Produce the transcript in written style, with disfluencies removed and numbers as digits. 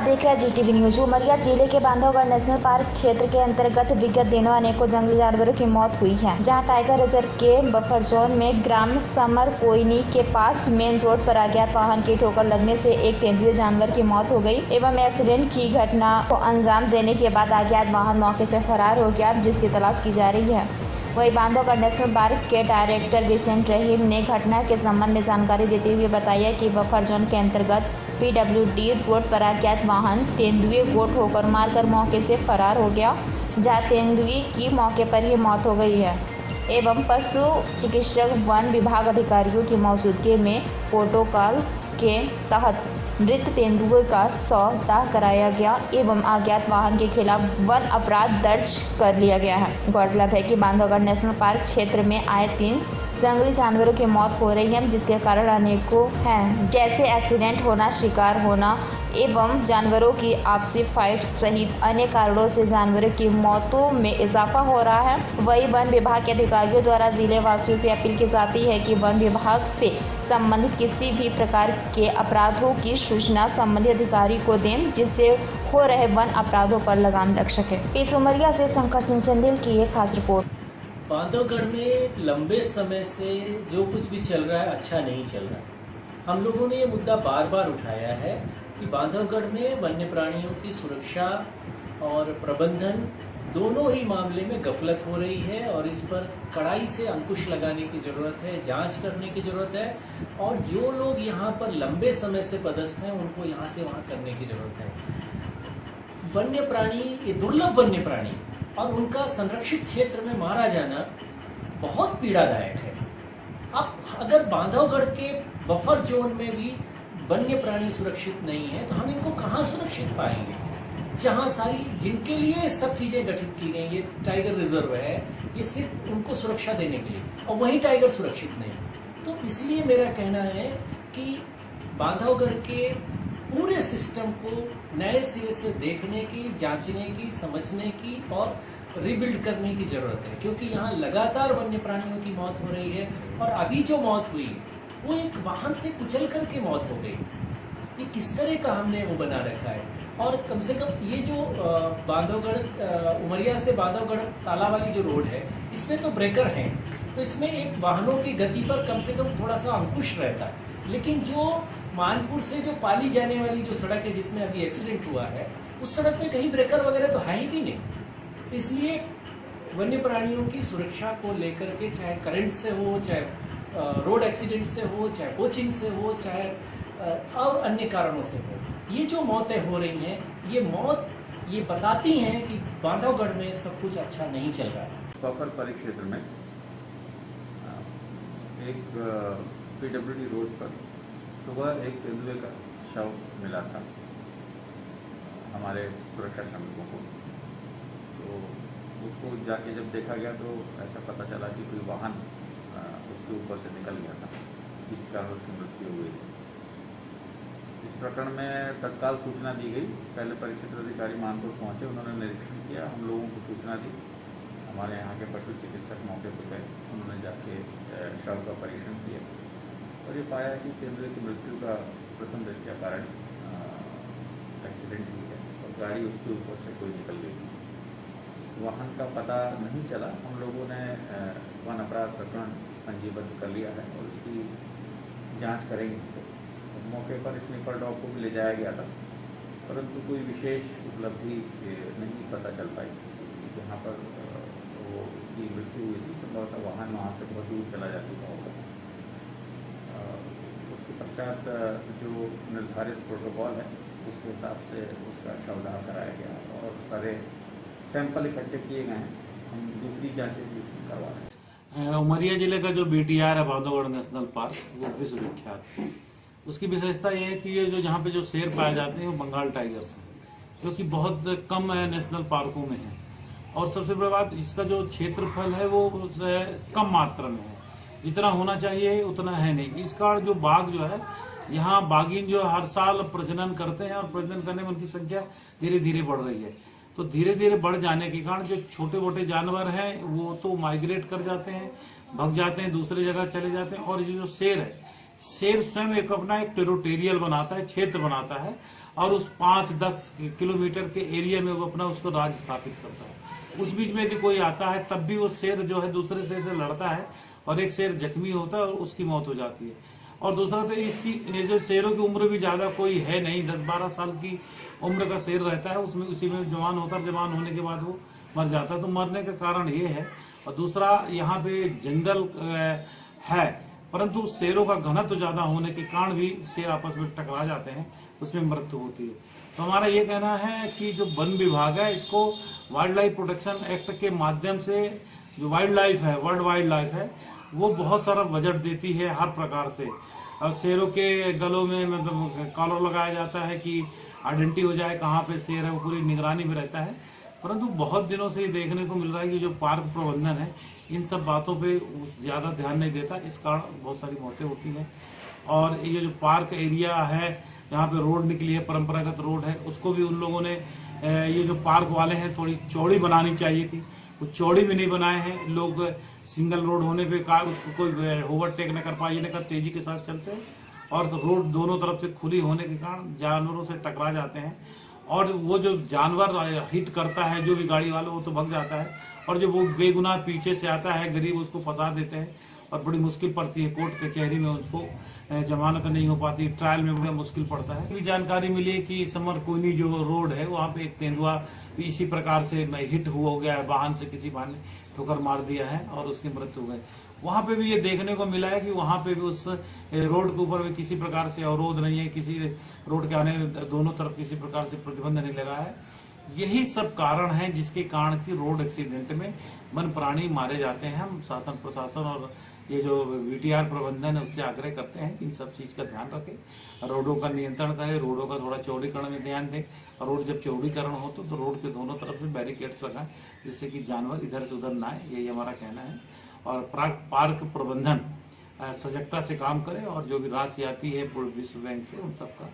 देख रहे हैं GTV न्यूज। उमरिया जिले के बांधवगढ़ नेशनल पार्क क्षेत्र के अंतर्गत विगत दिनों अनेकों जंगली जानवरों की मौत हुई है, जहां टाइगर रिजर्व के बफर जोन में ग्राम समरकोइनी के पास मेन रोड पर अज्ञात वाहन की ठोकर लगने से एक तेंदुए जानवर की मौत हो गई एवं एक्सीडेंट की घटना को अंजाम देने के बाद अज्ञात वाहन मौके से फरार हो गया, जिसकी तलाश की जा रही है। वहीं बांधवगढ़ नेशनल पार्क के डायरेक्टर विसेंट रहीम ने घटना के संबंध में जानकारी देते हुए बताया कि बफर जोन के अंतर्गत PWD रोड पर अज्ञात वाहन तेंदुए को ठोकर मारकर मौके से फरार हो गया, जहां तेंदुए की मौके पर ही मौत हो गई है एवं पशु चिकित्सक वन विभाग अधिकारियों की मौजूदगी में प्रोटोकॉल के तहत मृत तेंदुए का शव दाह कराया गया एवं अज्ञात वाहन के खिलाफ वन अपराध दर्ज कर लिया गया है। गौरतलब है कि बांधवगढ़ नेशनल पार्क क्षेत्र में आए 3 जंगली जानवरों की मौत हो रही है, जिसके कारण अनेकों हैं, जैसे एक्सीडेंट होना, शिकार होना एवं जानवरों की आपसी फाइट सहित अन्य कारणों से जानवरों की मौतों में इजाफा हो रहा है। वही वन विभाग के अधिकारियों द्वारा जिले वासियों से अपील की जाती है कि वन विभाग से संबंधित किसी भी प्रकार के अपराधों की सूचना संबंधित अधिकारी को दें, जिससे हो रहे वन अपराधों पर लगाम लग सके। इस उमरिया से शंकर सिंह चंदेल की एक खास रिपोर्ट। बांधवगढ़ में लंबे समय से जो कुछ भी चल रहा है अच्छा नहीं चल रहा है। हम लोगों ने ये मुद्दा बार बार उठाया है कि बांधवगढ़ में वन्य प्राणियों की सुरक्षा और प्रबंधन दोनों ही मामले में गफलत हो रही है और इस पर कड़ाई से अंकुश लगाने की जरूरत है, जांच करने की जरूरत है और जो लोग यहाँ पर लंबे समय से पदस्थ हैं उनको यहाँ से वहाँ करने की जरूरत है। वन्य प्राणी, ये दुर्लभ वन्य प्राणी और उनका संरक्षित क्षेत्र में मारा जाना बहुत पीड़ादायक है। अब अगर बांधवगढ़ के बफर जोन में भी वन्य प्राणी सुरक्षित नहीं है तो हम इनको कहाँ सुरक्षित पाएंगे, जहां सारी जिनके लिए सब चीजें गठित की गई। ये टाइगर रिजर्व है, ये सिर्फ उनको सुरक्षा देने के लिए, और वहीं टाइगर सुरक्षित नहीं। तो इसलिए मेरा कहना है कि बांधवगढ़ के पूरे सिस्टम को नए सिरे से देखने की, जांचने की, समझने की और रिबिल्ड करने की जरूरत है, क्योंकि यहाँ लगातार वन्य प्राणियों की मौत हो रही है और अभी जो मौत हुई वो एक वाहन से कुचल करके मौत हो गई। ये किस तरह का हमने वो बना रखा है। और कम से कम ये जो बांधवगढ़ उमरिया से बांधवगढ़ ताला वाली जो रोड है, इसमें तो ब्रेकर है, तो इसमें एक वाहनों की गति पर कम से कम थोड़ा सा अंकुश रहता है। लेकिन जो मानपुर से जो पाली जाने वाली जो सड़क है जिसमें अभी एक्सीडेंट हुआ है, उस सड़क में कहीं ब्रेकर वगैरह तो है ही भी नहीं। इसलिए वन्य प्राणियों की सुरक्षा को लेकर के, चाहे करंट से हो, चाहे रोड एक्सीडेंट से हो, चाहे कोचिंग से हो, चाहे और अन्य कारणों से हो, ये जो मौतें हो रही हैं, ये मौत ये बताती हैं कि बांधवगढ़ में सब कुछ अच्छा नहीं चल रहा है। बफर परिक्षेत्र में एक PWD रोड पर सुबह एक तेंदुए का शव मिला था हमारे सुरक्षा श्रमिकों को। तो उसको जाके जब देखा गया तो ऐसा पता चला कि कोई वाहन उसके ऊपर से निकल गया था, जिस कारण उसकी मृत्यु हुई थी। इस प्रकरण में तत्काल सूचना दी गई। पहले परिक्षेत्र अधिकारी मानपुर पहुंचे, उन्होंने निरीक्षण किया, हम लोगों को सूचना दी। हमारे यहाँ के पशु चिकित्सक मौके पर गए, उन्होंने जाके शव का परीक्षण किया और ये पाया कि तेंदुए की मृत्यु का प्रथम दृष्टया कारण एक्सीडेंट हुई है और गाड़ी उसके ऊपर से कोई निकल गई थी। वाहन का पता नहीं चला। हम लोगों ने वन अपराध प्रकरण पंजीबद्ध कर लिया है और उसकी जांच करेंगे। तो मौके पर स्नीपर डॉग को भी ले जाया गया था, परंतु कोई विशेष उपलब्धि नहीं पता चल पाई। जहाँ पर वो की मृत्यु हुई थी, संभवतः वाहन वहाँ से बहुत दूर चला जा चुका होगा। उसके पश्चात जो निर्धारित प्रोटोकॉल है उसके हिसाब से उसका शवदाह कराया गया और सारे सैंपल इकट्ठे किए गए हैं। हम दूसरी जांचें भी करवा रहे हैं। उमरिया जिले का जो BTR है बांधवगढ़ नेशनल पार्क, वो विश्व विख्यात। उसकी विशेषता ये है कि ये जो जहाँ पे जो शेर पाए जाते हैं वो बंगाल टाइगर्स हैं, जो कि बहुत कम नेशनल पार्कों में है। और सबसे बड़ी बात, इसका जो क्षेत्रफल है वो कम मात्रा में है, जितना होना चाहिए उतना है नहीं। इस कारण जो बाघ जो है, यहाँ बाघिन जो हर साल प्रजनन करते हैं और प्रजनन करने में उनकी संख्या धीरे धीरे बढ़ रही है। तो धीरे धीरे बढ़ जाने के कारण जो छोटे मोटे जानवर हैं वो तो माइग्रेट कर जाते हैं, भग जाते हैं, दूसरी जगह चले जाते हैं। और ये जो शेर है, शेर स्वयं एक अपना एक टेरिटोरियल बनाता है, क्षेत्र बनाता है और उस 5-10 किलोमीटर के एरिया में वो अपना उसको राज स्थापित करता है। उस बीच में यदि कोई आता है तब भी वो शेर जो है दूसरे शेर से लड़ता है और एक शेर जख्मी होता है और उसकी मौत हो जाती है। और दूसरा तो इसकी ये जो शेरों की उम्र भी ज्यादा कोई है नहीं, 10-12 साल की उम्र का शेर रहता है, उसमें उसी में जवान होता है, जवान होने के बाद वो मर जाता है। तो मरने का कारण ये है। और दूसरा यहाँ पे जंगल है, परंतु शेरों का घनत्व ज्यादा होने के कारण भी शेर आपस में टकरा जाते हैं, उसमें मृत्यु होती है। तो हमारा ये कहना है कि जो वन विभाग है इसको वाइल्ड लाइफ प्रोटेक्शन एक्ट के माध्यम से जो वाइल्ड लाइफ है, वर्ल्ड वाइल्ड लाइफ है, वो बहुत सारा बजट देती है हर प्रकार से। और शेरों के गलों में मतलब कॉलर लगाया जाता है कि आइडेंटिटी हो जाए कहाँ पे शेर है, वो पूरी निगरानी में रहता है। परंतु बहुत दिनों से ये देखने को मिल रहा है कि जो पार्क प्रबंधन है इन सब बातों पे ज्यादा ध्यान नहीं देता, इस कारण बहुत सारी मौतें होती हैं। और ये जो पार्क एरिया है जहाँ पे रोड निकली है, परंपरागत रोड है, उसको भी उन लोगों ने ये जो पार्क वाले हैं थोड़ी चौड़ी बनानी चाहिए थी, वो चौड़ी भी नहीं बनाए हैं। लोग सिंगल रोड होने पे कार उसको कोई ओवरटेक न कर पाए, न कर तेजी के साथ चलते हैं और तो रोड दोनों तरफ से खुली होने के कारण जानवरों से टकरा जाते हैं। और वो जो जानवर हिट करता है जो भी गाड़ी वाला, वो तो भग जाता है, और जो वो बेगुनाह पीछे से आता है गरीब उसको फंसा देते हैं और बड़ी मुश्किल पड़ती है। कोर्ट कचहरी में उसको जमानत नहीं हो पाती, ट्रायल में बड़ा मुश्किल पड़ता है। भी जानकारी मिली कि समर कोयनी जो रोड है वहाँ पे एक तेंदुआ इसी प्रकार से हिट हो गया है, वाहन से किसी वाहन ने ठोकर मार दिया है और उसकी मृत्यु हो गई। वहां पे भी ये देखने को मिला है कि वहां पे भी उस रोड के ऊपर भी किसी प्रकार से अवरोध नहीं है, किसी रोड के आने दोनों तरफ किसी प्रकार से प्रतिबंध नहीं लगा है। यही सब कारण है जिसके कारण की रोड एक्सीडेंट में वन प्राणी मारे जाते हैं। हम शासन प्रशासन और ये जो वीटीआर प्रबंधन है उससे आग्रह करते हैं कि इन सब चीज का ध्यान रखें, रोडों का नियंत्रण करें, रोडों का थोड़ा चौड़ीकरण में ध्यान दें। और रोड जब चौड़ीकरण हो तो रोड के दोनों तरफ से बैरिकेड्स लगाएं जिससे कि जानवर इधर से उधर ना आए, यही हमारा कहना है। और पार्क प्रबंधन सजगता से काम करे और जो भी राशि आती है विश्व बैंक से उन सबका